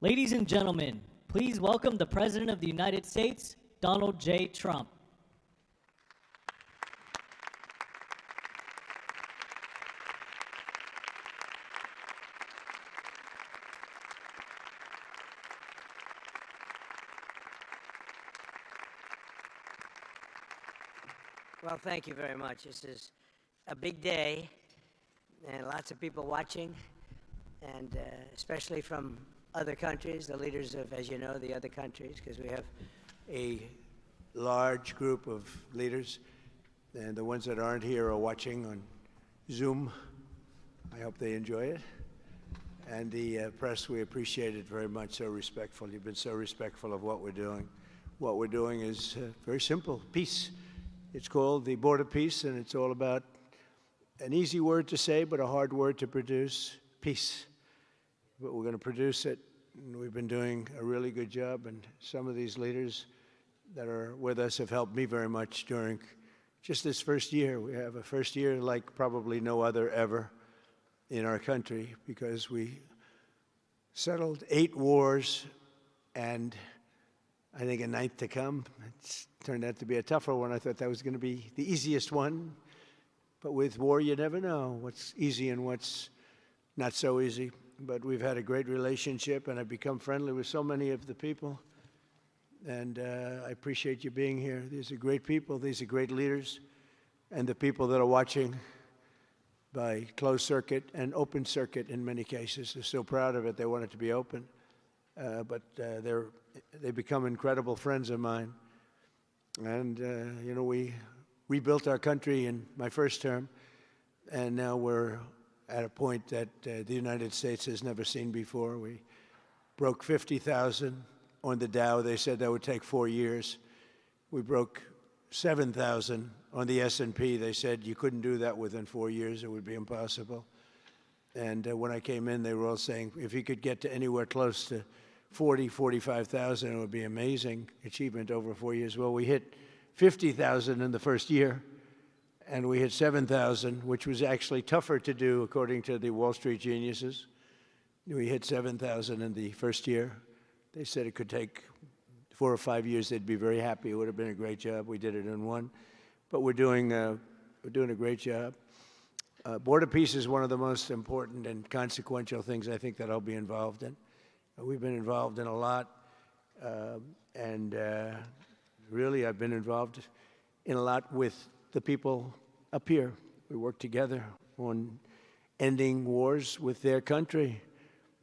Ladies and gentlemen, please welcome the President of the United States, Donald J. Trump. Well, thank you very much. This is a big day, and lots of people watching, and especially from other countries, the leaders of, as you know, the other countries, because we have a large group of leaders, and the ones that aren't here are watching on Zoom. I hope they enjoy it. And the press, we appreciate it very much, so respectful. You've been so respectful of what we're doing. What we're doing is very simple, peace. It's called the Board of Peace, and it's all about an easy word to say, but a hard word to produce, peace. But we're going to produce it, and we've been doing a really good job, and some of these leaders that are with us have helped me very much during just this first year. We have a first year like probably no other ever in our country, because we settled 8 wars and I think a 9th to come. It's turned out to be a tougher one. I thought that was going to be the easiest one. But with war, you never know what's easy and what's not so easy. But we've had a great relationship, and I've become friendly with so many of the people. And I appreciate you being here. These are great people. These are great leaders. And the people that are watching by closed circuit and open circuit in many cases, they're so proud of it. They want it to be open. But they become incredible friends of mine. And, you know, we rebuilt our country in my first term, and now we're at a point that the United States has never seen before. We broke 50,000 on the Dow. They said that would take 4 years. We broke 7,000 on the S&P. They said you couldn't do that within 4 years. It would be impossible. And when I came in, they were all saying, if you could get to anywhere close to 45,000, it would be amazing achievement over 4 years. Well, we hit 50,000 in the first year, and we hit 7,000, which was actually tougher to do according to the Wall Street geniuses. We hit 7,000 in the first year. They said it could take 4 or 5 years. They'd be very happy. It would have been a great job. We did it in 1. But we're doing a great job. Board of Peace is one of the most important and consequential things I think that I'll be involved in. We've been involved in a lot, and really I've been involved in a lot with the people up here. We work together on ending wars with their country.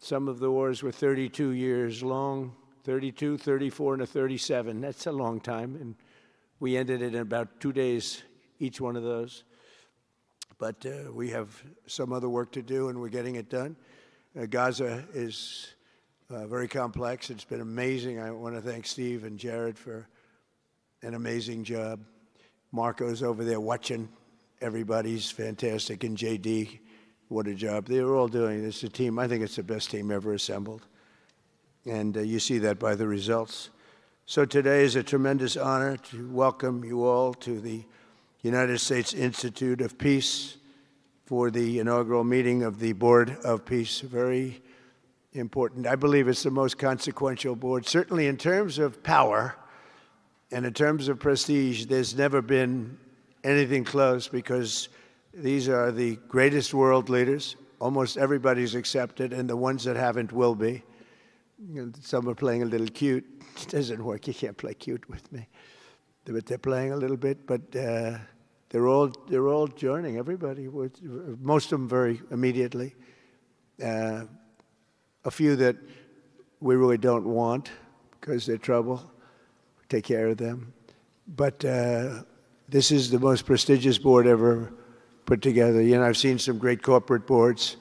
Some of the wars were 32 years long, 32, 34, and a 37. That's a long time, and we ended it in about 2 days, each one of those. But we have some other work to do, and we're getting it done. Gaza is very complex. It's been amazing. I want to thank Steve and Jared for an amazing job. Marco's over there watching. Everybody's fantastic. And JD, what a job. They're all doing. It's a team. I think it's the best team ever assembled. And you see that by the results. So today is a tremendous honor to welcome you all to the United States Institute of Peace for the inaugural meeting of the Board of Peace. Very important. I believe it's the most consequential board, certainly in terms of power and in terms of prestige. There's never been anything close, because these are the greatest world leaders. Almost everybody's accepted, and the ones that haven't will be. You know, some are playing a little cute. It doesn't work. You can't play cute with me. But they're playing a little bit, but they're all joining, everybody. Most of them very immediately. A few that we really don't want because they're trouble. Take care of them. But this is the most prestigious board ever put together. You know, I've seen some great corporate boards.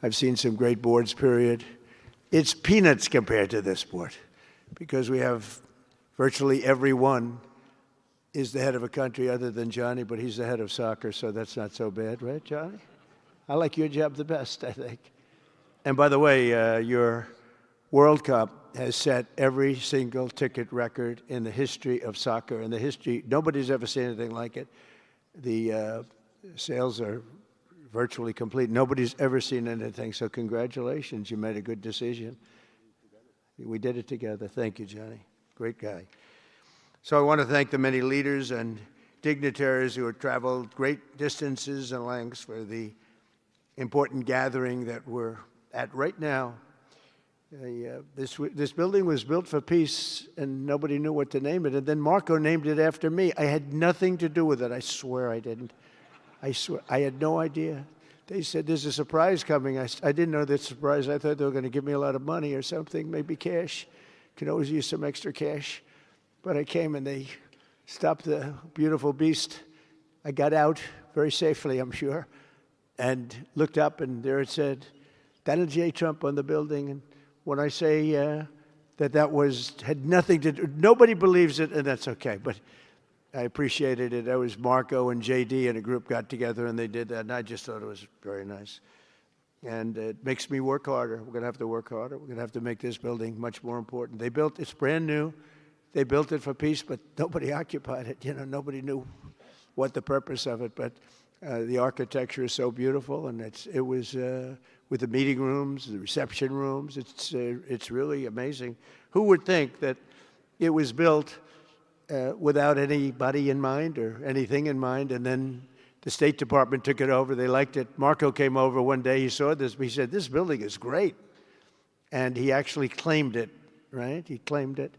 I've seen some great boards, period. It's peanuts compared to this board, because we have virtually everyone is the head of a country other than Johnny, but he's the head of soccer, so that's not so bad, right, Johnny? I like your job the best, I think. And by the way, your World Cup has set every single ticket record in the history of soccer. In the history, nobody's ever seen anything like it. The sales are virtually complete. Nobody's ever seen anything, so congratulations. You made a good decision. We did it together. Thank you, Johnny. Great guy. So I want to thank the many leaders and dignitaries who have traveled great distances and lengths for the important gathering that we're at right now. This building was built for peace, and nobody knew what to name it. And then Marco named it after me. I had nothing to do with it. I swear I didn't. I swear. I had no idea. They said, there's a surprise coming. I didn't know that surprise. I thought they were going to give me a lot of money or something, maybe cash. Could always use some extra cash. But I came and they stopped the beautiful beast. I got out very safely, I'm sure, and looked up, and there it said, Donald J. Trump on the building. And when I say that had nothing to do, nobody believes it, and that's okay. But I appreciated it. That was Marco and JD and a group got together and they did that, and I just thought it was very nice. And it makes me work harder. We're going to have to work harder. We're going to have to make this building much more important. It's brand new. They built it for peace, but nobody occupied it. You know, nobody knew what the purpose of it. But the architecture is so beautiful, and it was with the meeting rooms, the reception rooms. It's really amazing. Who would think that it was built without anybody in mind or anything in mind, and then the State Department took it over. They liked it. Marco came over one day. He saw this. He said, this building is great. And he actually claimed it, right? He claimed it.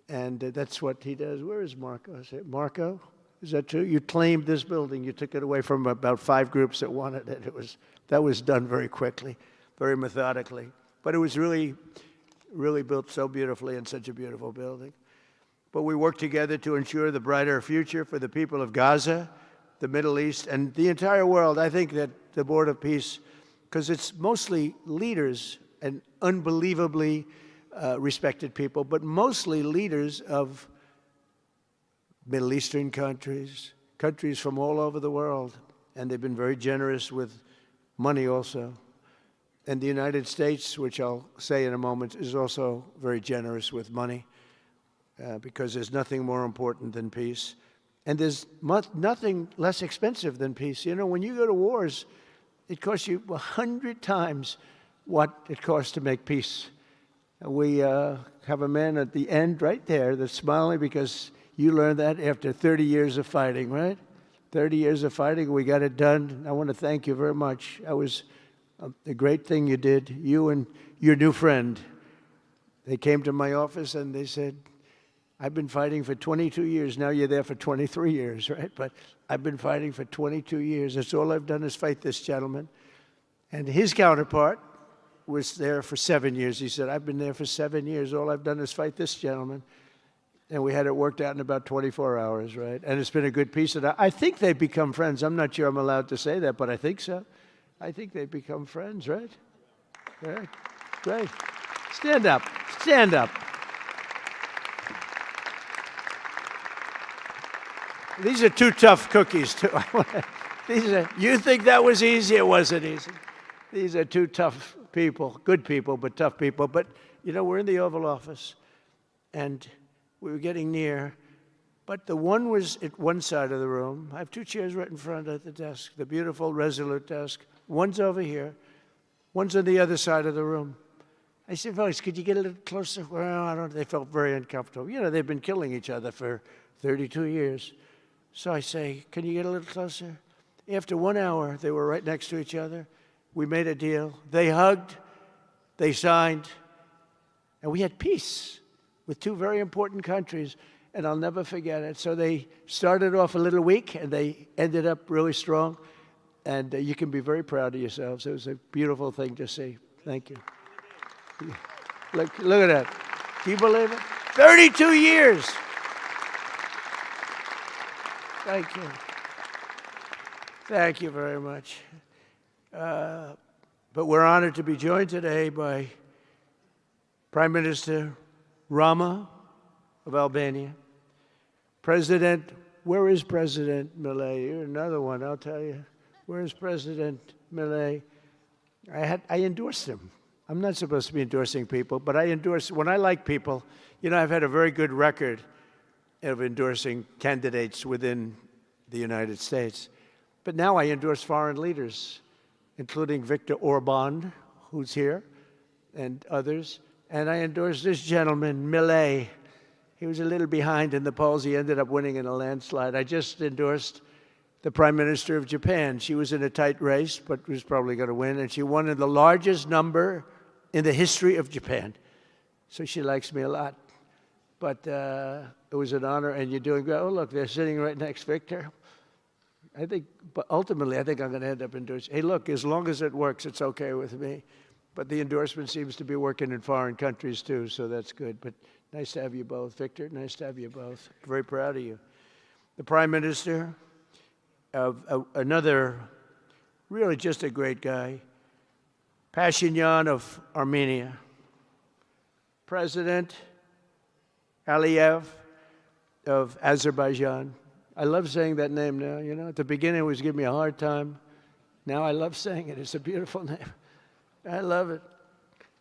And that's what he does. Where is Marco? I said, Marco, is that true? You claimed this building. You took it away from about 5 groups that wanted it. That was done very quickly, very methodically. But it was really, really built so beautifully in such a beautiful building. But we work together to ensure the brighter future for the people of Gaza, the Middle East, and the entire world. I think that the Board of Peace, because it's mostly leaders and unbelievably respected people, but mostly leaders of Middle Eastern countries, countries from all over the world, and they've been very generous with money also. And the United States, which I'll say in a moment, is also very generous with money. Because there's nothing more important than peace. And there's nothing less expensive than peace. You know, when you go to wars, it costs you 100 times what it costs to make peace. We have a man at the end right there that's smiling because you learned that after 30 years of fighting, right? 30 years of fighting, we got it done. I want to thank you very much. That was a great thing you did. You and your new friend, they came to my office and they said, I've been fighting for 22 years. Now you're there for 23 years, right? But I've been fighting for 22 years. That's all I've done is fight this gentleman. And his counterpart was there for 7 years. He said, I've been there for 7 years. All I've done is fight this gentleman. And we had it worked out in about 24 hours, right? And it's been a good peace. And I think they've become friends. I'm not sure I'm allowed to say that, but I think so. I think they've become friends, right? Right. Great. Stand up. Stand up. These are 2 tough cookies, too. You think that was easy? It wasn't easy. These are 2 tough people, good people, but tough people. But, you know, we're in the Oval Office, and we were getting near. But the one was at one side of the room. I have 2 chairs right in front of the desk, the beautiful, resolute desk. One's over here. One's on the other side of the room. I said, folks, could you get a little closer? Well, I don't know. They felt very uncomfortable. You know, they've been killing each other for 32 years. So I say, can you get a little closer? After 1 hour, they were right next to each other. We made a deal. They hugged, they signed, and we had peace with 2 very important countries, and I'll never forget it. So they started off a little weak, and they ended up really strong, and you can be very proud of yourselves. It was a beautiful thing to see. Thank you. Look at that. Can you believe it? 32 years. Thank you. Thank you very much. But we're honored to be joined today by Prime Minister Rama of Albania. President, where is President Milei? You're another one, I'll tell you. Where is President Milei? I endorsed him. I'm not supposed to be endorsing people, but I endorse, when I like people, you know, I've had a very good record of endorsing candidates within the United States. But now I endorse foreign leaders, including Viktor Orban, who's here, and others. And I endorsed this gentleman, Millet. He was a little behind in the polls. He ended up winning in a landslide. I just endorsed the Prime Minister of Japan. She was in a tight race, but was probably going to win. And she won in the largest number in the history of Japan. So she likes me a lot. But it was an honor, and you're doing great. Oh, look, they're sitting right next, Victor. I think, but ultimately, I think I'm going to end up endorsing. Hey, look, as long as it works, it's okay with me. But the endorsement seems to be working in foreign countries, too, so that's good. But nice to have you both. Victor, nice to have you both. Very proud of you. The Prime Minister of another, really just a great guy, Pashinyan of Armenia. President Aliyev of Azerbaijan. I love saying that name now, you know. At the beginning, it was giving me a hard time. Now I love saying it. It's a beautiful name. I love it.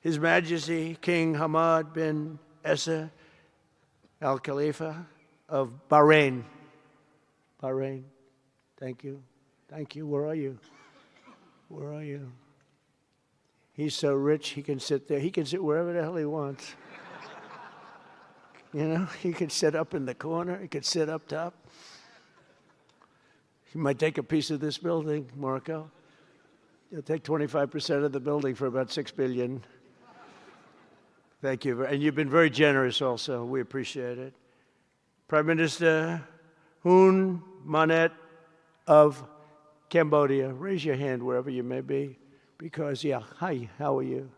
His Majesty King Hamad bin Isa Al Khalifa of Bahrain. Bahrain. Thank you. Thank you. Where are you? Where are you? He's so rich, he can sit there. He can sit wherever the hell he wants. You know, he could sit up in the corner. He could sit up top. He might take a piece of this building, Marco. He'll take 25% of the building for about $6 billion. Thank you. And you've been very generous also. We appreciate it. Prime Minister Hun Manet of Cambodia. Raise your hand wherever you may be. Because, yeah, hi, how are you?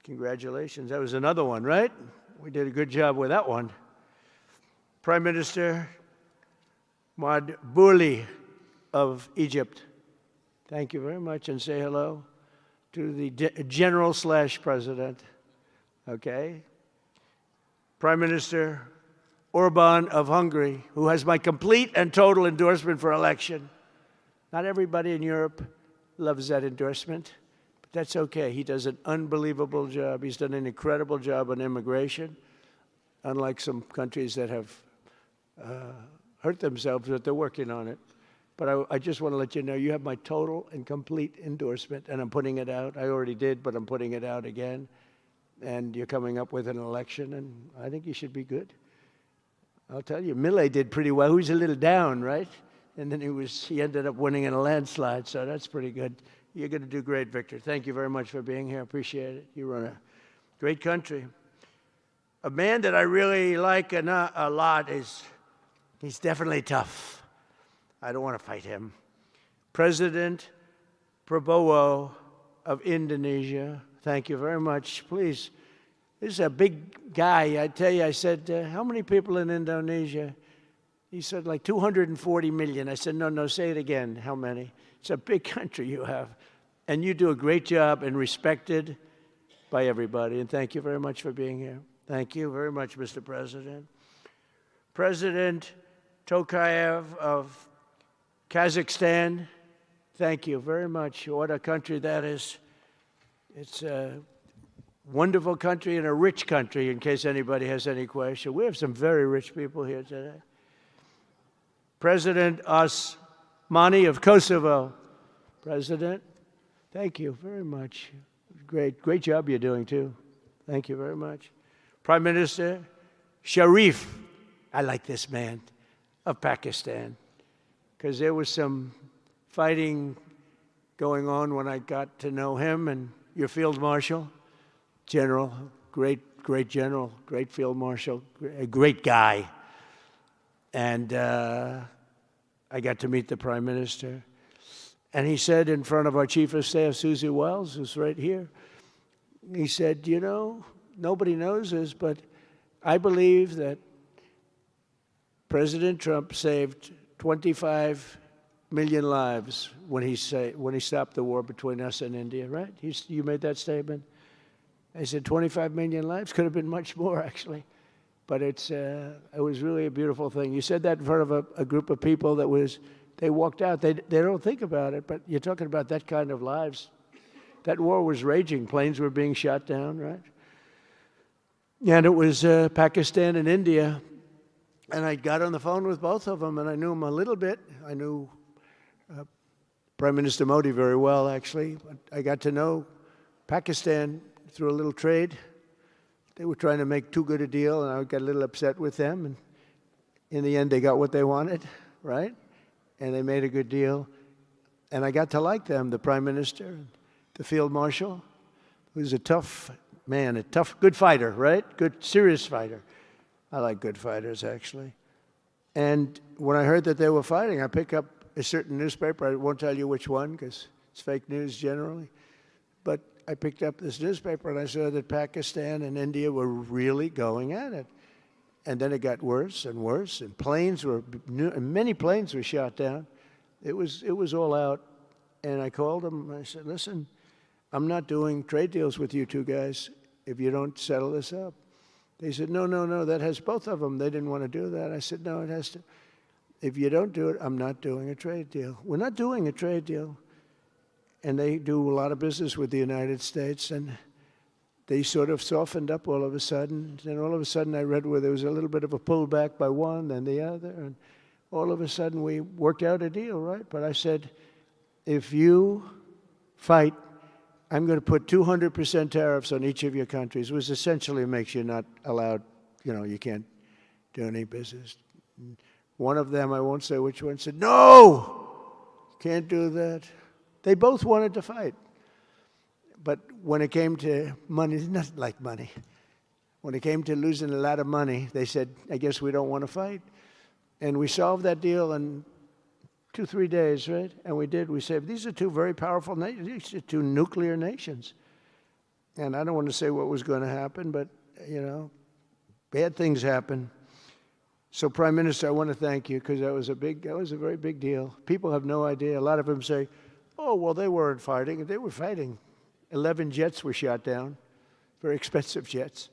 Congratulations. That was another one, right? We did a good job with that one. Prime Minister Madbouli of Egypt. Thank you very much, and say hello to the General/President. Okay. Prime Minister Orban of Hungary, who has my complete and total endorsement for election. Not everybody in Europe loves that endorsement, but that's okay. He does an unbelievable job. He's done an incredible job on immigration, unlike some countries that have hurt themselves, but they're working on it. But I just want to let you know, you have my total and complete endorsement, and I'm putting it out. I already did, but I'm putting it out again. And you're coming up with an election, and I think you should be good. I'll tell you, Millet did pretty well. He was a little down, right? And then he ended up winning in a landslide, so that's pretty good. You're going to do great, Victor. Thank you very much for being here. Appreciate it. You run a great country. A man that I really like a lot he's definitely tough. I don't want to fight him. President Prabowo of Indonesia. Thank you very much. Please, this is a big guy. I tell you, I said, how many people in Indonesia? He said, like 240 million. I said, no, say it again. How many? It's a big country you have. And you do a great job and respected by everybody. And thank you very much for being here. Thank you very much, Mr. President. President Tokayev of Kazakhstan, thank you very much. What a country that is. It's a wonderful country and a rich country, in case anybody has any question. We have some very rich people here today. President Osmani of Kosovo. President, thank you very much. Great job you're doing, too. Thank you very much. Prime Minister Sharif, I like this man, of Pakistan, because there was some fighting going on when I got to know him, and your Field Marshal, General, great general, great Field Marshal, a great guy. And I got to meet the Prime Minister. And he said in front of our Chief of Staff, Susie Wells, who's right here, he said, you know, nobody knows this, but I believe that President Trump saved 25 million lives when he stopped the war between us and India, right? You made that statement? I said 25 million lives? Could have been much more, actually. But it was really a beautiful thing. You said that in front of a group of people they walked out. They don't think about it, but you're talking about that kind of lives. That war was raging. Planes were being shot down, right? And it was Pakistan and India. And I got on the phone with both of them, and I knew them a little bit. I knew Prime Minister Modi very well, actually. But I got to know Pakistan through a little trade They were trying to make too good a deal, and I got a little upset with them. And in the end, they got what they wanted, right? And they made a good deal. And I got to like them, the prime minister, the field marshal, who's a tough man, a tough, good fighter, right? Good, serious fighter. I like good fighters, actually. And when I heard that they were fighting, I picked up a certain newspaper. I won't tell you which one, because it's fake news generally. But I picked up this newspaper, and I saw that Pakistan and India were really going at it. And then it got worse and worse, and many planes were shot down. It was all out. And I called them, and I said, listen, I'm not doing trade deals with you two guys if you don't settle this up. They said, no, that has both of them. They didn't want to do that. I said, no, it has to. If you don't do it, I'm not doing a trade deal. We're not doing a trade deal. And they do a lot of business with the United States, and they sort of softened up all of a sudden. Then all of a sudden I read where there was a little bit of a pullback by one, then the other, and all of a sudden we worked out a deal, right? But I said, if you fight, I'm going to put 200% tariffs on each of your countries, which essentially makes you not allowed, you can't do any business. One of them, I won't say which one, said, no, can't do that. They both wanted to fight. But when it came to money, it's not like money. When it came to losing a lot of money, they said, I guess we don't want to fight. And we solved that deal in 2-3 days, right? And we did. We said, these are two very powerful nations. These are two nuclear nations. And I don't want to say what was going to happen, but, bad things happen. So, Prime Minister, I want to thank you, because that was a very big deal. People have no idea. A lot of them say, oh, well, they weren't fighting. They were fighting. 11 jets were shot down, very expensive jets.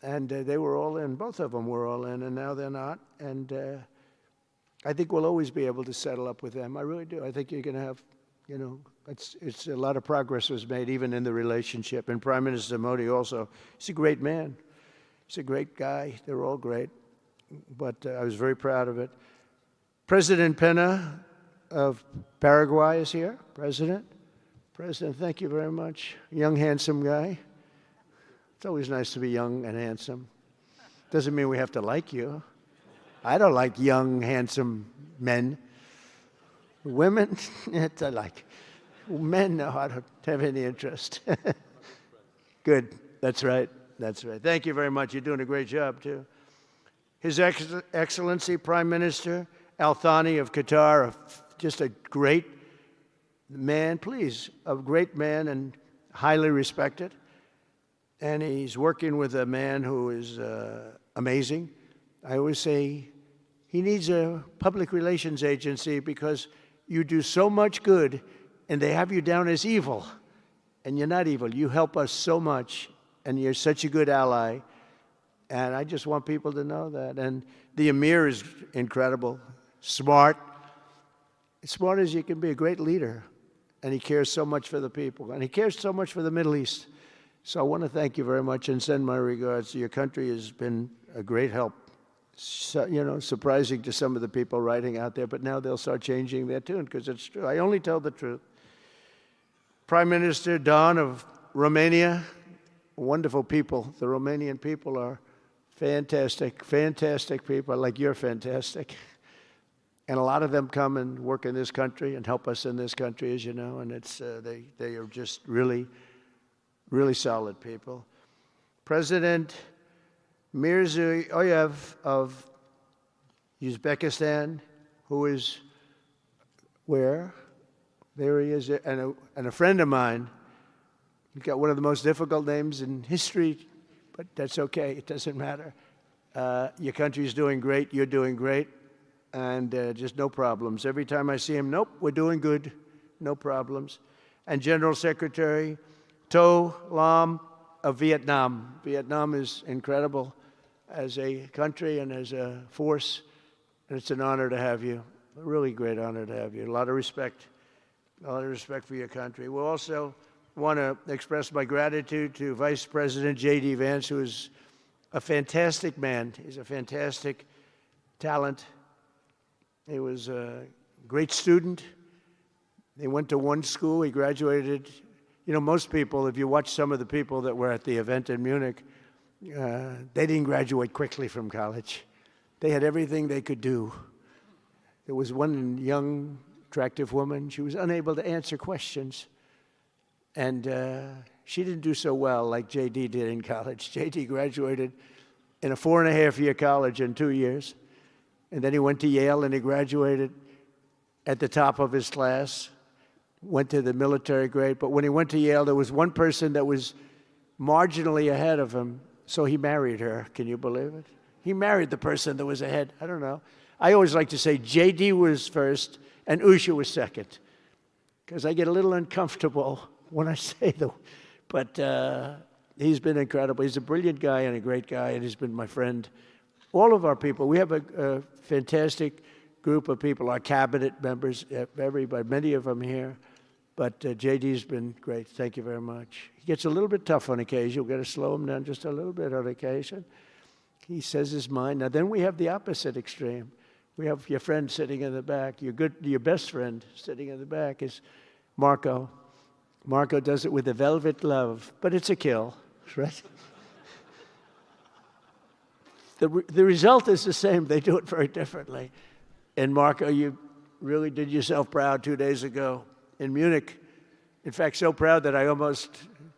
And they were all in. Both of them were all in, and now they're not. And I think we'll always be able to settle up with them. I really do. I think you're going to have, it's a lot of progress was made even in the relationship. And Prime Minister Modi also, he's a great man. He's a great guy. They're all great. But I was very proud of it. President Pena of Paraguay is here. President, thank you very much. Young, handsome guy. It's always nice to be young and handsome. Doesn't mean we have to like you. I don't like young, handsome men. Women, I like. Men, no, I don't have any interest. Good. That's right. Thank you very much. You're doing a great job, too. His Excellency Prime Minister Al Thani of Qatar, just a great man, please, a great man and highly respected. And he's working with a man who is amazing. I always say he needs a public relations agency, because you do so much good and they have you down as evil. And you're not evil. You help us so much, and you're such a good ally. And I just want people to know that. And the Emir is incredible, smart as you can be, a great leader. And he cares so much for the people. And he cares so much for the Middle East. So I want to thank you very much and send my regards. Your country has been a great help. So, surprising to some of the people writing out there, but now they'll start changing their tune, because it's true. I only tell the truth. Prime Minister Don of Romania, wonderful people. The Romanian people are fantastic people, like you're fantastic. And a lot of them come and work in this country and help us in this country, as you know, and it's they are just really, really solid people. President Mirziyoyev of Uzbekistan, who is where? There he is, and a friend of mine. He's got one of the most difficult names in history, but that's okay. It doesn't matter. Your country's doing great. You're doing great. And just no problems. Every time I see him, nope, we're doing good. No problems. And General Secretary To Lam of Vietnam. Vietnam is incredible as a country and as a force. And it's an honor to have you. A really great honor to have you. A lot of respect. A lot of respect for your country. We'll also want to express my gratitude to Vice President JD Vance, who is a fantastic man. He's a fantastic talent. He was a great student. He went to one school. He graduated. Most people, if you watch some of the people that were at the event in Munich, They didn't graduate quickly from college. They had everything they could do. There was one young, attractive woman. She was unable to answer questions. And she didn't do so well like JD did in college. JD graduated in a 4.5-year college in 2 years. And then he went to Yale and he graduated at the top of his class, went to the military grade. But when he went to Yale, there was one person that was marginally ahead of him, so he married her. Can you believe it? He married the person that was ahead. I don't know. I always like to say JD was first and Usha was second, because I get a little uncomfortable when I say that. But he's been incredible. He's a brilliant guy and a great guy, and he's been my friend. All of our people, we have a fantastic group of people, our cabinet members, everybody, many of them here. But JD's been great. Thank you very much. He gets a little bit tough on occasion. We've got to slow him down just a little bit on occasion. He says his mind. Now, then we have the opposite extreme. We have your friend sitting in the back. Your best friend sitting in the back is Marco. Marco does it with a velvet glove, but it's a kill, right? The result is the same. They do it very differently. And Marco, you really did yourself proud 2 days ago in Munich. In fact, so proud that I almost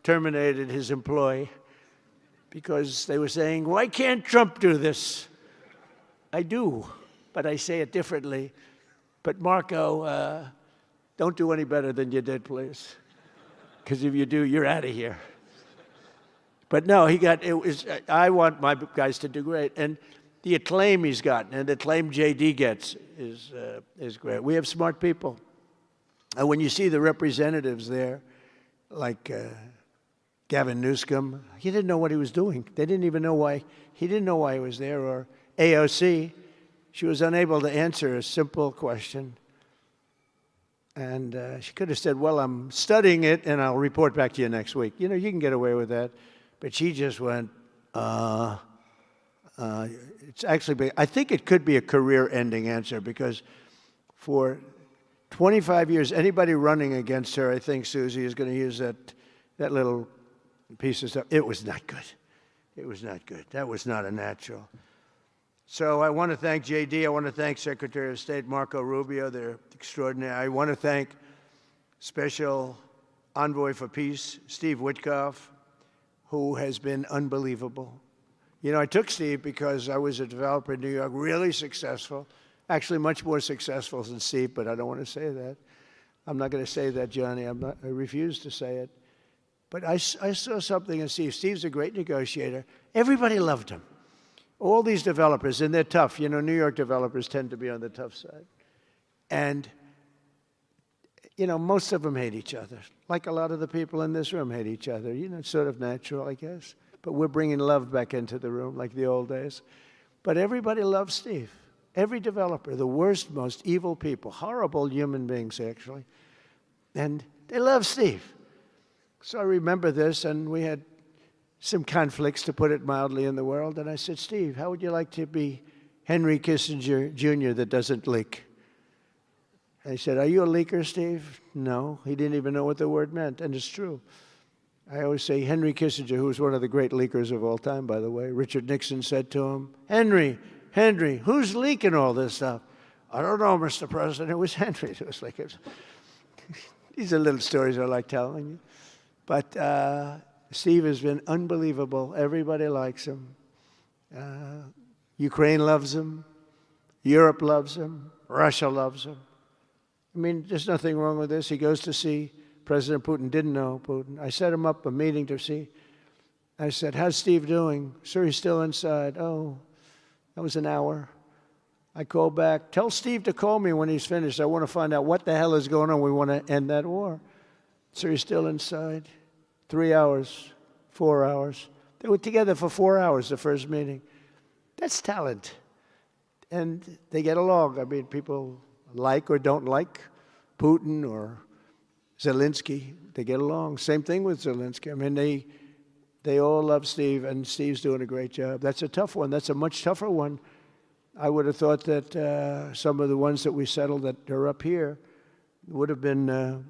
terminated his employ because they were saying, why can't Trump do this? I do, but I say it differently. But Marco, don't do any better than you did, please. Because if you do, you're out of here. But no, I want my guys to do great. And the acclaim he's gotten and the acclaim JD gets is great. We have smart people. And when you see the representatives there, like Gavin Newsom, he didn't know what he was doing. They didn't even know why. He didn't know why he was there. Or AOC, she was unable to answer a simple question. And she could have said, well, I'm studying it, and I'll report back to you next week. You know, you can get away with that. But she just went, it's actually, I think it could be a career-ending answer, because for 25 years, anybody running against her, I think Susie is going to use that little piece of stuff. It was not good. It was not good. That was not a natural. So I want to thank JD. I want to thank Secretary of State Marco Rubio. They're extraordinary. I want to thank Special Envoy for Peace, Steve Witkoff, who has been unbelievable. You know, I took Steve because I was a developer in New York, really successful, actually much more successful than Steve, but I don't want to say that. I'm not going to say that, Johnny. I refuse to say it. But I saw something in Steve. Steve's a great negotiator. Everybody loved him. All these developers, and they're tough. You know, New York developers tend to be on the tough side. And, you know, most of them hate each other. Like a lot of the people in this room hate each other. You know, it's sort of natural, I guess. But we're bringing love back into the room like the old days. But everybody loves Steve. Every developer, the worst, most evil people, horrible human beings, actually. And they love Steve. So I remember this, and we had some conflicts, to put it mildly, in the world. And I said, Steve, how would you like to be Henry Kissinger Jr. that doesn't leak? And he said, are you a leaker, Steve? No. He didn't even know what the word meant, and it's true. I always say Henry Kissinger, who was one of the great leakers of all time, by the way. Richard Nixon said to him, Henry, who's leaking all this stuff? I don't know, Mr. President. It was Henry. It was like, these are little stories I like telling you. But Steve has been unbelievable. Everybody likes him. Ukraine loves him. Europe loves him. Russia loves him. I mean, there's nothing wrong with this. He goes to see President Putin. Didn't know Putin. I set him up a meeting to see. I said, how's Steve doing? Sir, he's still inside. Oh, that was an hour. I called back. Tell Steve to call me when he's finished. I want to find out what the hell is going on. We want to end that war. Sir, he's still inside. 3 hours, 4 hours. They were together for 4 hours, the first meeting. That's talent. And they get along. I mean, people like or don't like Putin or Zelensky. They get along. Same thing with Zelensky. I mean, they all love Steve, and Steve's doing a great job. That's a tough one. That's a much tougher one. I would have thought that some of the ones that we settled that are up here would have been,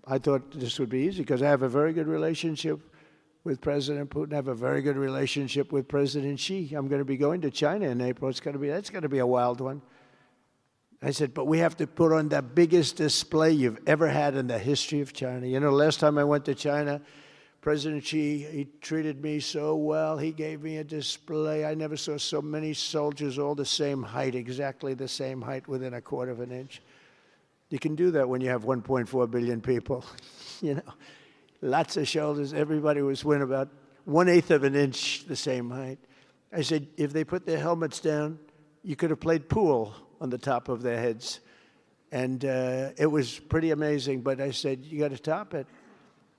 I thought this would be easy, because I have a very good relationship with President Putin. I have a very good relationship with President Xi. I'm going to be going to China in April. That's going to be a wild one. I said, but we have to put on the biggest display you've ever had in the history of China. You know, last time I went to China, President Xi, he treated me so well. He gave me a display. I never saw so many soldiers all the same height, exactly the same height within a quarter of an inch. You can do that when you have 1.4 billion people. You know, lots of shoulders. Everybody was within about 1/8 of an inch the same height. I said, if they put their helmets down, you could have played pool on the top of their heads. And it was pretty amazing. But I said, you got to top it.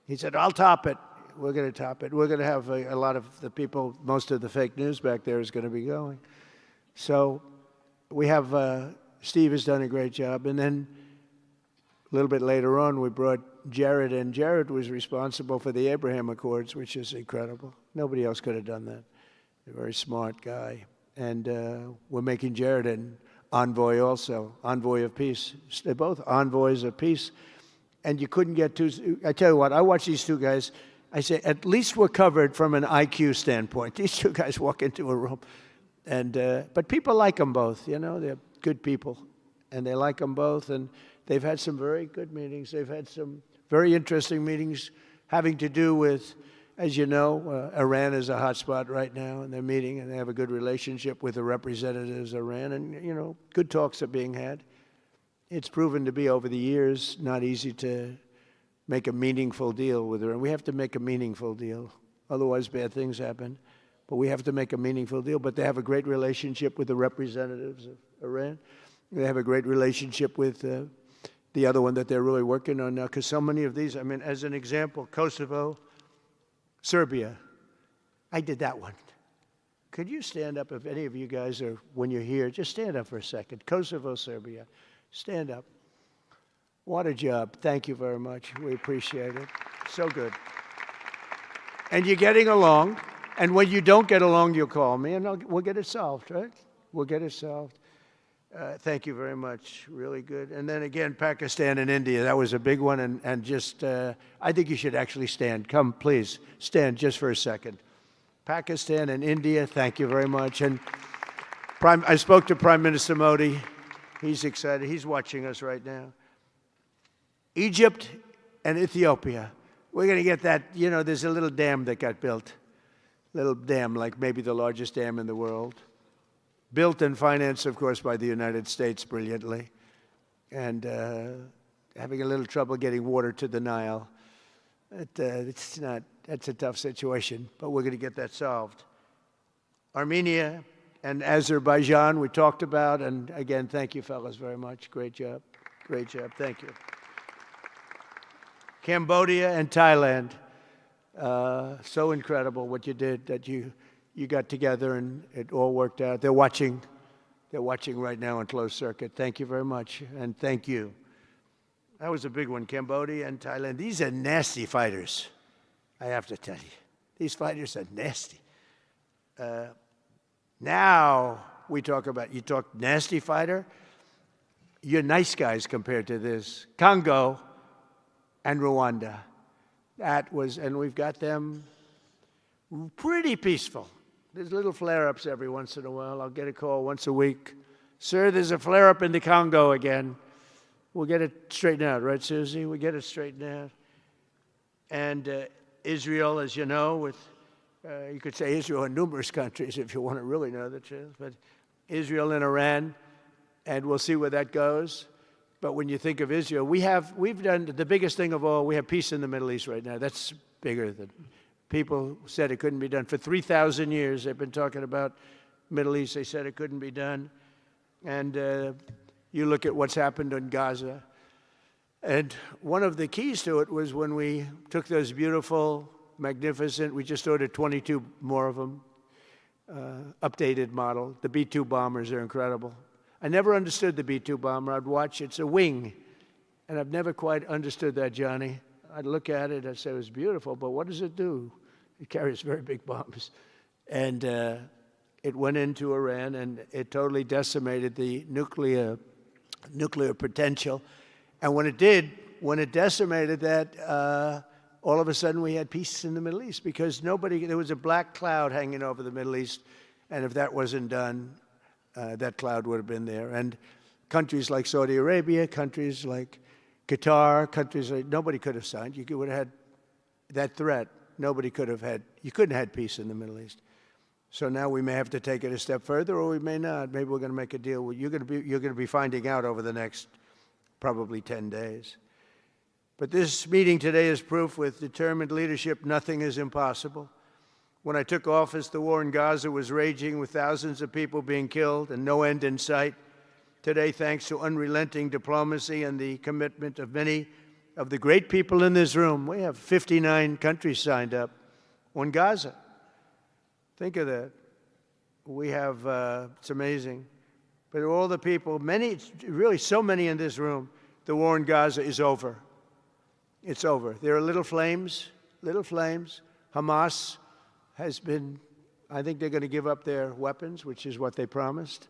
He said, I'll top it. We're going to top it. We're going to have a lot of the people, most of the fake news back there is going to be going. So we have, Steve has done a great job. And then a little bit later on, we brought Jared in. Jared was responsible for the Abraham Accords, which is incredible. Nobody else could have done that. A very smart guy. And we're making Jared an envoy also, envoy of peace. They're both envoys of peace. And you couldn't get two. I tell you what, I watch these two guys. I say, at least we're covered from an IQ standpoint. These two guys walk into a room. And but people like them both, you know. They're good people. And they like them both. And they've had some very good meetings. They've had some very interesting meetings having to do with, as you know, Iran is a hot spot right now. And they're meeting, and they have a good relationship with the representatives of Iran. And, you know, good talks are being had. It's proven to be, over the years, not easy to make a meaningful deal with Iran. We have to make a meaningful deal. Otherwise, bad things happen. But we have to make a meaningful deal. But they have a great relationship with the representatives of Iran. They have a great relationship with the other one that they're really working on now. Because so many of these, I mean, as an example, Kosovo, Serbia. I did that one. Could you stand up, if any of you guys are, when you're here, just stand up for a second. Kosovo, Serbia. Stand up. What a job. Thank you very much. We appreciate it. So good. And you're getting along. And when you don't get along, you'll call me, and we'll get it solved, right? We'll get it solved. Thank you very much. Really good. And then again, Pakistan and India. That was a big one. And just, I think you should actually stand. Come, please. Stand just for a second. Pakistan and India, thank you very much. And I spoke to Prime Minister Modi. He's excited. He's watching us right now. Egypt and Ethiopia. We're going to get that, you know, there's a little dam that got built. Little dam, like maybe the largest dam in the world. Built and financed, of course, by the United States brilliantly. And having a little trouble getting water to the Nile. That's a tough situation, but we're going to get that solved. Armenia and Azerbaijan, we talked about. And again, thank you, fellas, very much. Great job. Great job. Thank you. Cambodia and Thailand. So incredible what you did, that you got together and it all worked out. They're watching right now on closed circuit. Thank you very much, and thank you. That was a big one, Cambodia and Thailand. These are nasty fighters, I have to tell you. These fighters are nasty. Now we talk about, you talk nasty fighter, you're nice guys compared to this. Congo and Rwanda. That was, and we've got them pretty peaceful. There's little flare-ups every once in a while. I'll get a call once a week. Sir, there's a flare-up in the Congo again. We'll get it straightened out, right, Susie? We'll get it straightened out. And Israel, as you know, with, you could say Israel in numerous countries if you want to really know the truth, but Israel and Iran, and we'll see where that goes. But when you think of Israel, we've done the biggest thing of all. We have peace in the Middle East right now. That's bigger than people said it couldn't be done. For 3,000 years, they've been talking about Middle East. They said it couldn't be done. And you look at what's happened in Gaza. And one of the keys to it was when we took those beautiful, magnificent, we just ordered 22 more of them, updated model. The B-2 bombers are incredible. I never understood the B-2 bomber. I'd watch, it's a wing. And I've never quite understood that, Johnny. I'd look at it, I'd say it was beautiful, but what does it do? It carries very big bombs. And it went into Iran, and it totally decimated the nuclear potential. And when it did, when it decimated that, all of a sudden we had peace in the Middle East because there was a black cloud hanging over the Middle East, and if that wasn't done, that cloud would have been there. And countries like Saudi Arabia, countries like Qatar, countries like, nobody could have signed. You would have had that threat. Nobody could have had, you couldn't have had peace in the Middle East. So now we may have to take it a step further, or we may not. Maybe we're going to make a deal. You're going to be finding out over the next probably 10 days. But this meeting today is proof with determined leadership, nothing is impossible. When I took office, the war in Gaza was raging with thousands of people being killed and no end in sight. Today, thanks to unrelenting diplomacy and the commitment of many of the great people in this room, we have 59 countries signed up on Gaza. Think of that. We have, it's amazing. But all the people, many, really so many in this room, the war in Gaza is over. It's over. There are little flames, little flames. Hamas has been, I think they're going to give up their weapons, which is what they promised.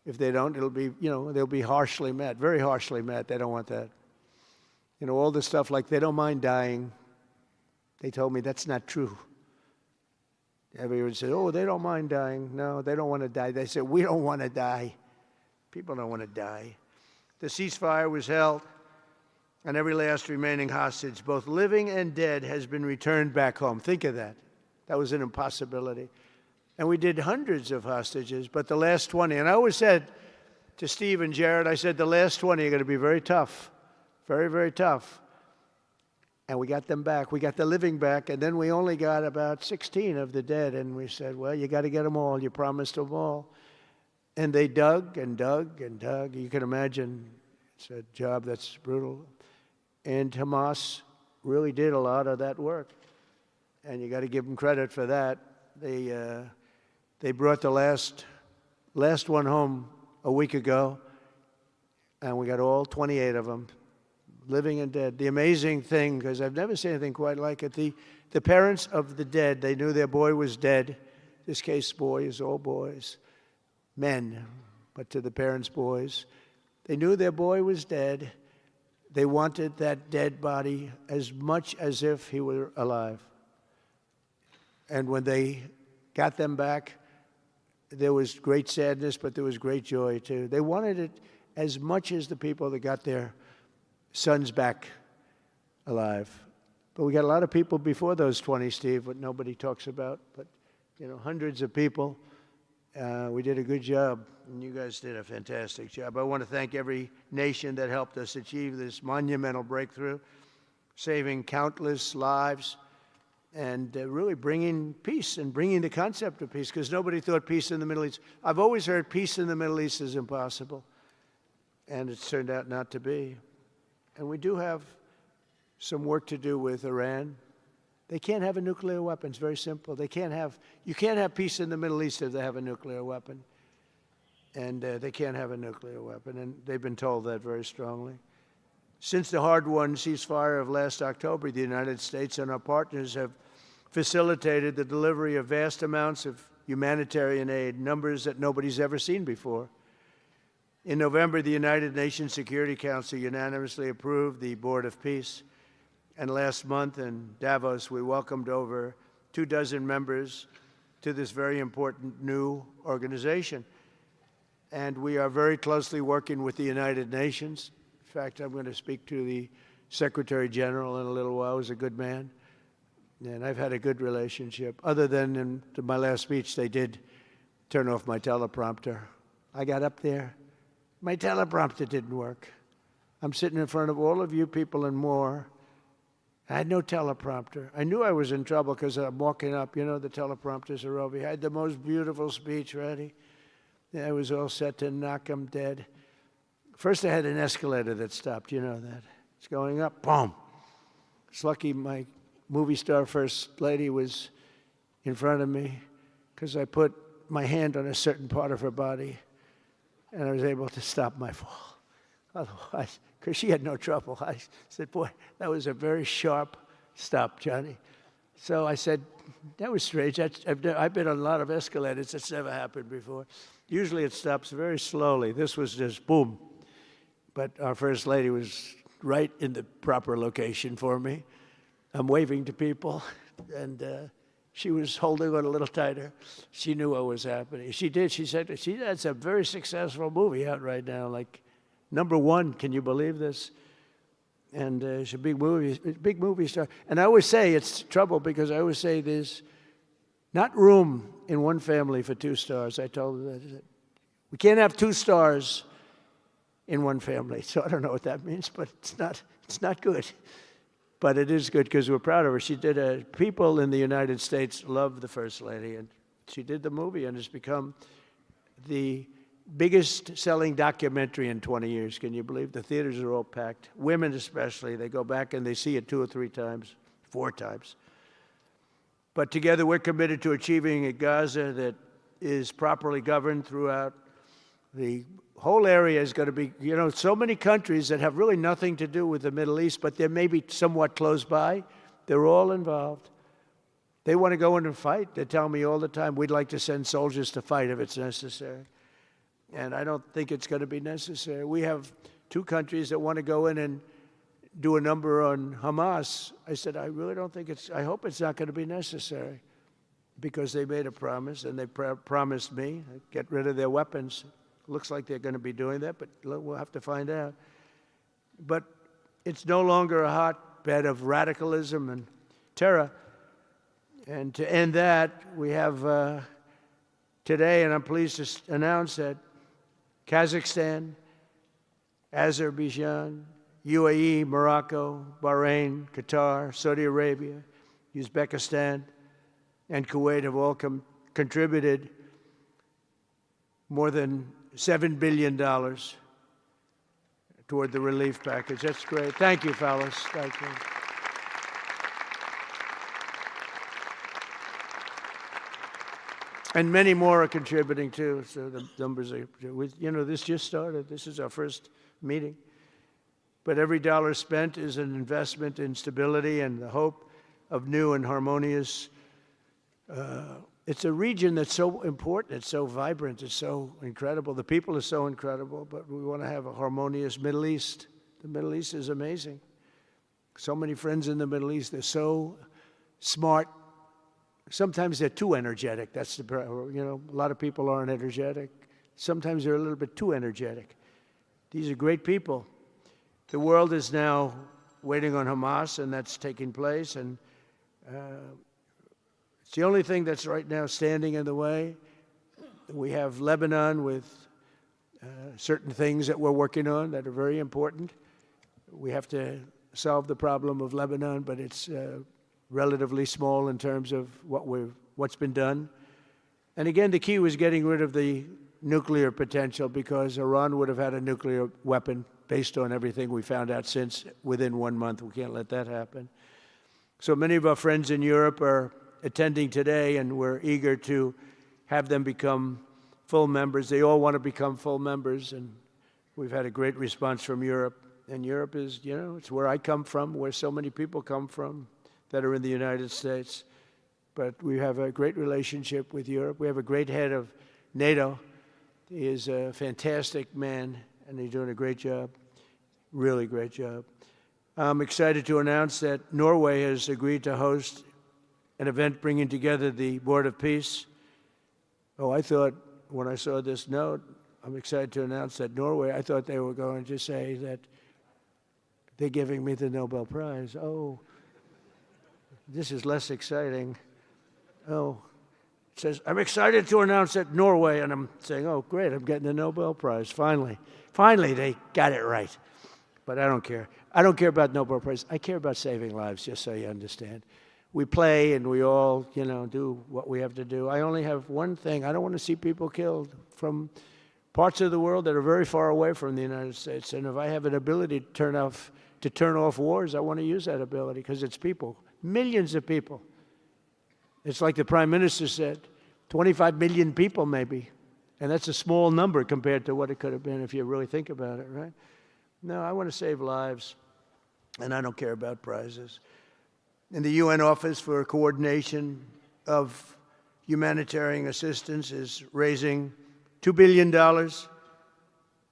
If they don't, it'll be, they'll be harshly met, very harshly met. They don't want that. All the stuff like they don't mind dying. They told me that's not true. Everyone said, oh, they don't mind dying. No, they don't want to die. They said, we don't want to die. People don't want to die. The ceasefire was held, and every last remaining hostage, both living and dead, has been returned back home. Think of that. That was an impossibility. And we did hundreds of hostages, but the last 20, and I always said to Steve and Jared, I said, the last 20 are going to be very tough, very, very tough. And we got them back. We got the living back, and then we only got about 16 of the dead, and we said, well, you got to get them all. You promised them all. And they dug and dug and dug. You can imagine it's a job that's brutal. And Hamas really did a lot of that work. And you got to give them credit for that. They brought the last one home a week ago, and we got all 28 of them, living and dead. The amazing thing, because I've never seen anything quite like it, the parents of the dead, they knew their boy was dead. This case, boys, all boys, men, but to the parents' boys. They knew their boy was dead. They wanted that dead body as much as if he were alive. And when they got them back, there was great sadness, but there was great joy, too. They wanted it as much as the people that got their sons back alive. But we got a lot of people before those 20, Steve, what nobody talks about. But, hundreds of people. We did a good job, and you guys did a fantastic job. I want to thank every nation that helped us achieve this monumental breakthrough, saving countless lives, and really bringing peace and bringing the concept of peace, because nobody thought peace in the Middle East. I've always heard peace in the Middle East is impossible, and it's turned out not to be. And we do have some work to do with Iran. They can't have a nuclear weapon. It's very simple. You can't have peace in the Middle East if they have a nuclear weapon. And they can't have a nuclear weapon, and they've been told that very strongly. Since the hard-won ceasefire of last October, the United States and our partners have facilitated the delivery of vast amounts of humanitarian aid, numbers that nobody's ever seen before. In November, the United Nations Security Council unanimously approved the Board of Peace. And last month in Davos, we welcomed over 24 members to this very important new organization. And we are very closely working with the United Nations. In fact, I'm going to speak to the Secretary General in a little while. He's a good man. And I've had a good relationship. Other than in my last speech, they did turn off my teleprompter. I got up there. My teleprompter didn't work. I'm sitting in front of all of you people and more. I had no teleprompter. I knew I was in trouble because I'm walking up. The teleprompters are over here. I had the most beautiful speech ready. I was all set to knock them dead. First, I had an escalator that stopped. You know that. It's going up. Boom. It's lucky my movie star first lady was in front of me because I put my hand on a certain part of her body, and I was able to stop my fall. Otherwise, because she had no trouble. I said, boy, that was a very sharp stop, Johnny. So I said, that was strange. I've been on a lot of escalators. That's never happened before. Usually it stops very slowly. This was just boom. But our First Lady was right in the proper location for me. I'm waving to people, and she was holding on a little tighter. She knew what was happening. She did. She said, that's a very successful movie out right now, like #1. Can you believe this? And she's a big movie star. And I always say it's trouble because I always say there's not room in one family for 2 stars. I told her that. We can't have 2 stars in one family. So I don't know what that means, but it's not good. But it is good because we're proud of her. She did people in the United States love the First Lady, and she did the movie, and it's become the biggest selling documentary in 20 years. Can you believe? The theaters are all packed. Women especially, they go back and they see it 2 or 3 times, 4 times. But together we're committed to achieving a Gaza that is properly governed throughout. The whole area is going to be, so many countries that have really nothing to do with the Middle East, but they're maybe somewhat close by. They're all involved. They want to go in and fight. They tell me all the time, we'd like to send soldiers to fight if it's necessary. And I don't think it's going to be necessary. We have 2 countries that want to go in and do a number on Hamas. I said, I really don't think I hope it's not going to be necessary, because they made a promise, and they promised me, get rid of their weapons. Looks like they're going to be doing that, but we'll have to find out. But it's no longer a hotbed of radicalism and terror. And to end that, we have today, and I'm pleased to announce that Kazakhstan, Azerbaijan, UAE, Morocco, Bahrain, Qatar, Saudi Arabia, Uzbekistan, and Kuwait have all contributed more than $7 billion toward the relief package. That's great. Thank you, fellas. Thank you. And many more are contributing too. So the numbers are, this just started. This is our first meeting. But every dollar spent is an investment in stability and the hope of new and harmonious. It's a region that's so important, it's so vibrant, it's so incredible. The people are so incredible, but we want to have a harmonious Middle East. The Middle East is amazing. So many friends in the Middle East, they're so smart. Sometimes they're too energetic. That's a lot of people aren't energetic. Sometimes they're a little bit too energetic. These are great people. The world is now waiting on Hamas, and that's taking place, and it's the only thing that's right now standing in the way. We have Lebanon with certain things that we're working on that are very important. We have to solve the problem of Lebanon, but it's relatively small in terms of what's been done. And again, the key was getting rid of the nuclear potential, because Iran would have had a nuclear weapon based on everything we found out since within 1 month. We can't let that happen. So many of our friends in Europe are attending today, and we're eager to have them become full members. They all want to become full members, and we've had a great response from Europe. And Europe is, it's where I come from, where so many people come from that are in the United States. But we have a great relationship with Europe. We have a great head of NATO. He is a fantastic man, and he's doing a great job, really great job. I'm excited to announce that Norway has agreed to host an event bringing together the Board of Peace. Oh, I thought when I saw this note, I'm excited to announce that Norway, I thought they were going to say that they're giving me the Nobel Prize. Oh, this is less exciting. Oh, it says, I'm excited to announce that Norway, and I'm saying, oh, great, I'm getting the Nobel Prize, finally. Finally, they got it right. But I don't care. I don't care about Nobel Prize. I care about saving lives, just so you understand. We play and we all, do what we have to do. I only have one thing. I don't want to see people killed from parts of the world that are very far away from the United States. And if I have an ability to turn off wars, I want to use that ability, because it's people, millions of people. It's like the Prime Minister said, 25 million people maybe. And that's a small number compared to what it could have been if you really think about it, right? No, I want to save lives, and I don't care about prizes. In the UN Office for Coordination of Humanitarian Assistance is raising $2 billion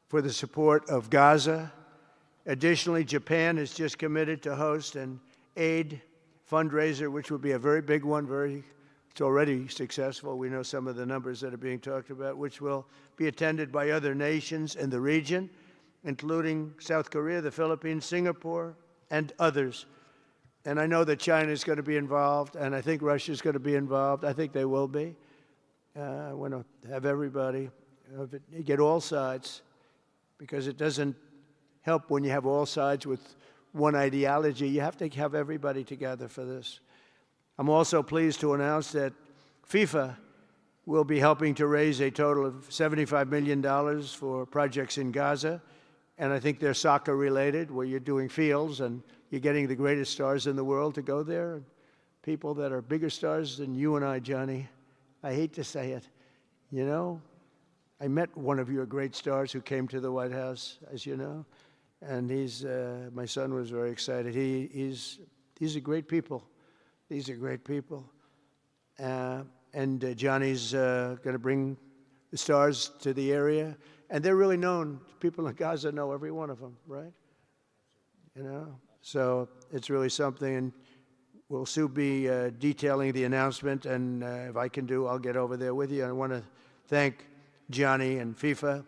for the support of Gaza. Additionally, Japan has just committed to host an aid fundraiser, which would be a very big one, it's already successful. We know some of the numbers that are being talked about, which will be attended by other nations in the region, including South Korea, the Philippines, Singapore, and others. And I know that China is going to be involved, and I think Russia is going to be involved. I think they will be. I want to have everybody, get all sides, because it doesn't help when you have all sides with one ideology. You have to have everybody together for this. I'm also pleased to announce that FIFA will be helping to raise a total of $75 million for projects in Gaza. And I think they're soccer related, where you're doing fields and you're getting the greatest stars in the world to go there. People that are bigger stars than you and I, Johnny. I hate to say it. You know, I met one of your great stars who came to the White House, as you know. And my son was very excited. These are great people. These are great people. And Johnny's going to bring the stars to the area. And they're really known. People in Gaza know every one of them, right? You know? So it's really something. And we'll soon be detailing the announcement. And if I can I'll get over there with you. I want to thank Johnny and FIFA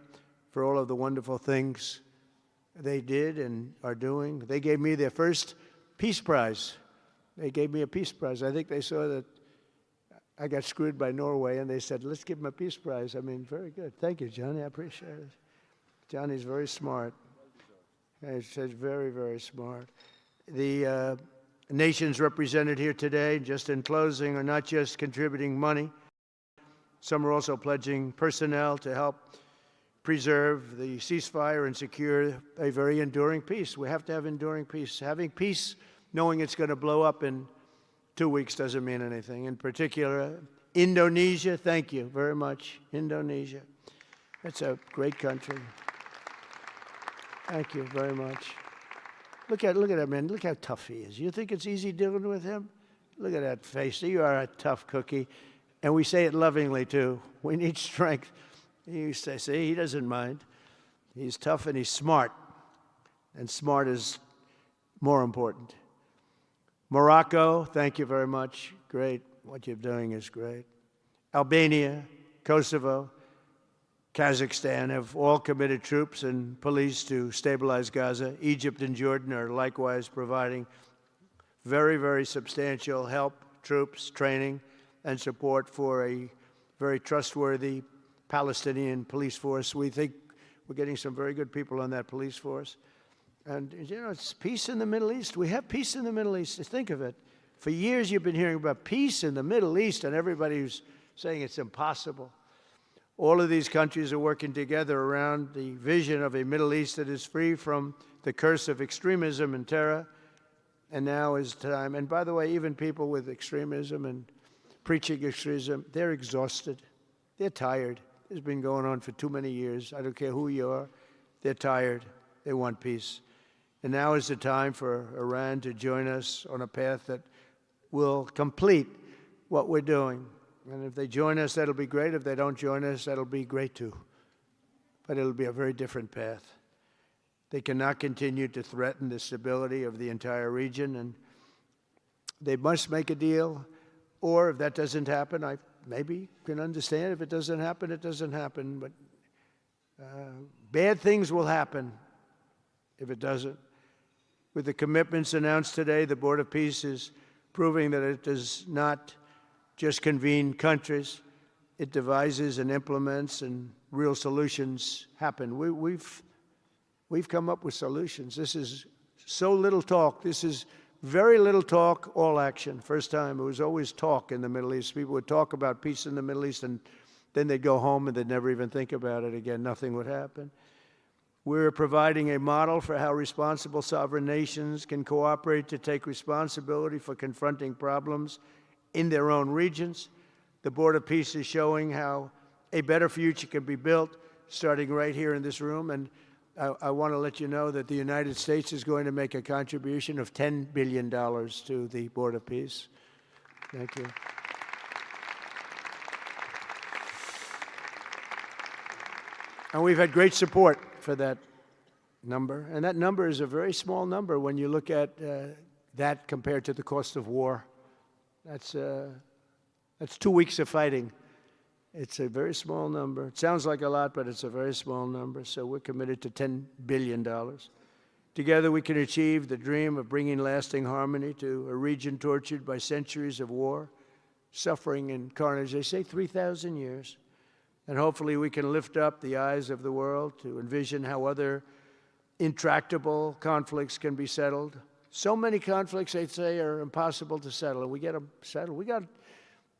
for all of the wonderful things they did and are doing. They gave me their first Peace Prize. They gave me a Peace Prize. I think they saw that I got screwed by Norway, and they said, let's give him a Peace Prize. I mean, very good. Thank you, Johnny. I appreciate it. Johnny's very smart. He's very, very smart. The nations represented here today, just in closing, are not just contributing money. Some are also pledging personnel to help preserve the ceasefire and secure a very enduring peace. We have to have enduring peace. Having peace, knowing it's going to blow up in 2 weeks, doesn't mean anything. In particular, Indonesia, thank you very much. Indonesia. It's a great country. Thank you very much. Look at that man. Look how tough he is. You think it's easy dealing with him? Look at that face. You are a tough cookie. And we say it lovingly, too. We need strength. You say, see, he doesn't mind. He's tough and he's smart. And smart is more important. Morocco, thank you very much. Great. What you're doing is great. Albania, Kosovo, Kazakhstan have all committed troops and police to stabilize Gaza. Egypt and Jordan are likewise providing very, very substantial help, troops, training, and support for a very trustworthy Palestinian police force. We think we're getting some very good people on that police force. And, you know, it's peace in the Middle East. We have peace in the Middle East. Think of it. For years you've been hearing about peace in the Middle East, and everybody's saying it's impossible. All of these countries are working together around the vision of a Middle East that is free from the curse of extremism and terror. And now is time. And by the way, even people with extremism and preaching extremism, they're exhausted. They're tired. It's been going on for too many years. I don't care who you are. They're tired. They want peace. And now is the time for Iran to join us on a path that will complete what we're doing. And if they join us, that'll be great. If they don't join us, that'll be great too. But it'll be a very different path. They cannot continue to threaten the stability of the entire region, and they must make a deal. Or if that doesn't happen, I maybe can understand. If it doesn't happen, it doesn't happen. But bad things will happen if it doesn't. With the commitments announced today, the Board of Peace is proving that it does not just convene countries. It devises and implements, and real solutions happen. We've come up with solutions. This is so little talk. This is very little talk, all action. First time, it was always talk in the Middle East. People would talk about peace in the Middle East, and then they'd go home and they'd never even think about it again. Nothing would happen. We're providing a model for how responsible sovereign nations can cooperate to take responsibility for confronting problems in their own regions. The Board of Peace is showing how a better future can be built, starting right here in this room. And I want to let you know that the United States is going to make a contribution of $10 billion to the Board of Peace. Thank you. And we've had great support for that number. And that number is a very small number when you look at that compared to the cost of war, that's 2 weeks of fighting. It's a very small number. It sounds like a lot, but it's a very small number. So we're committed to $10 billion. Together we can achieve the dream of bringing lasting harmony to a region tortured by centuries of war, suffering, and carnage. They say 3,000 years. And hopefully we can lift up the eyes of the world to envision how other intractable conflicts can be settled. So many conflicts, they say, are impossible to settle, and we get them settled. We got,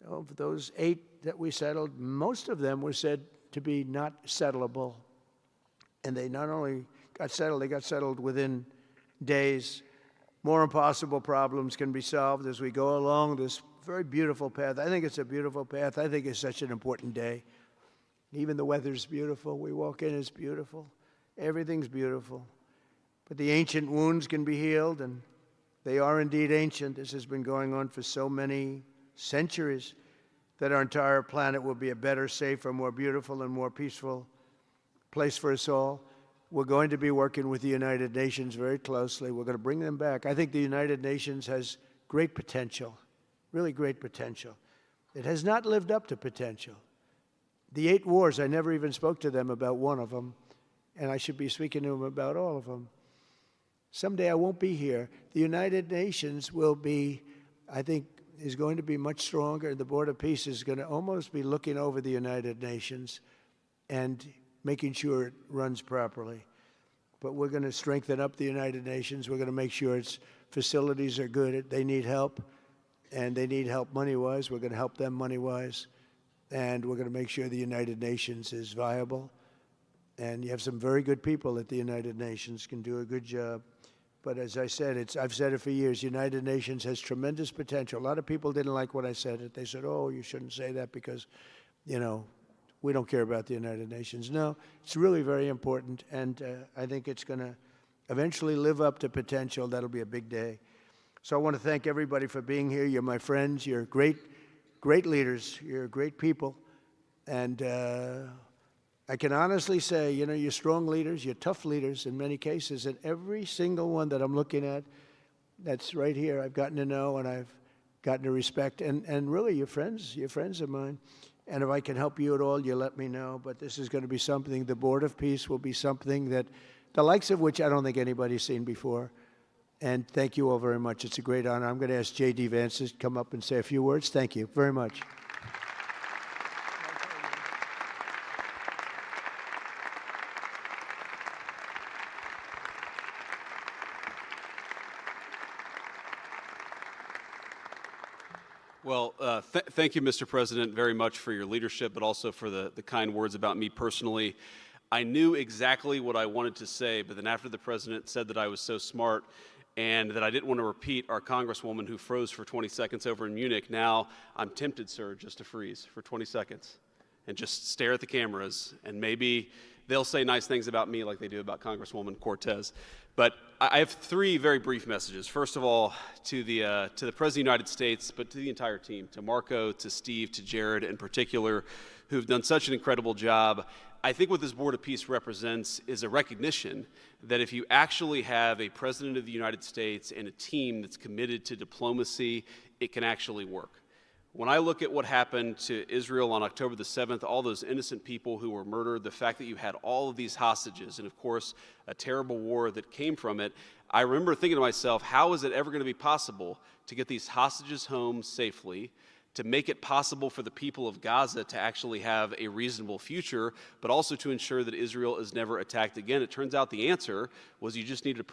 of those 8 that we settled, most of them were said to be not settleable. And they not only got settled, they got settled within days. More impossible problems can be solved as we go along this very beautiful path. I think it's a beautiful path. I think it's such an important day. Even the weather's beautiful. We walk in, it's beautiful. Everything's beautiful. But the ancient wounds can be healed, and they are indeed ancient. This has been going on for so many centuries that our entire planet will be a better, safer, more beautiful, and more peaceful place for us all. We're going to be working with the United Nations very closely. We're going to bring them back. I think the United Nations has great potential, really great potential. It has not lived up to potential. The 8 wars, I never even spoke to them about one of them, and I should be speaking to them about all of them. Someday I won't be here. The United Nations will be, I think, is going to be much stronger. The Board of Peace is going to almost be looking over the United Nations and making sure it runs properly. But we're going to strengthen up the United Nations. We're going to make sure its facilities are good. They need help, and they need help money-wise. We're going to help them money-wise. And we're going to make sure the United Nations is viable. And you have some very good people at the United Nations, can do a good job. But as I said, I've said it for years, United Nations has tremendous potential. A lot of people didn't like when I said it. They said, oh, you shouldn't say that because, you know, we don't care about the United Nations. No, it's really very important, and I think it's going to eventually live up to potential. That'll be a big day. So I want to thank everybody for being here. You're my friends. You're great leaders. You're great people. And I can honestly say, you know, you're strong leaders. You're tough leaders in many cases. And every single one that I'm looking at that's right here, I've gotten to know and I've gotten to respect. And really, you're friends of mine. And if I can help you at all, you let me know. But this is going to be something, the Board of Peace will be something that, the likes of which I don't think anybody's seen before. And thank you all very much. It's a great honor. I'm going to ask JD Vance to come up and say a few words. Thank you very much. Well, thank you, Mr. President, very much for your leadership, but also for the kind words about me personally. I knew exactly what I wanted to say, but then after the President said that I was so smart and that I didn't want to repeat our Congresswoman who froze for 20 seconds over in Munich, now I'm tempted, sir, just to freeze for 20 seconds and just stare at the cameras, and maybe they'll say nice things about me like they do about Congresswoman Cortez. But I have 3 very brief messages. First of all, to the President of the United States, but to the entire team, to Marco, to Steve, to Jared in particular, who've done such an incredible job. I think what this Board of Peace represents is a recognition that if you actually have a President of the United States and a team that's committed to diplomacy, it can actually work. When I look at what happened to Israel on October the 7th, all those innocent people who were murdered, the fact that you had all of these hostages, and of course, a terrible war that came from it, I remember thinking to myself, how is it ever going to be possible to get these hostages home safely, to make it possible for the people of Gaza to actually have a reasonable future, but also to ensure that Israel is never attacked again? It turns out the answer was you just needed a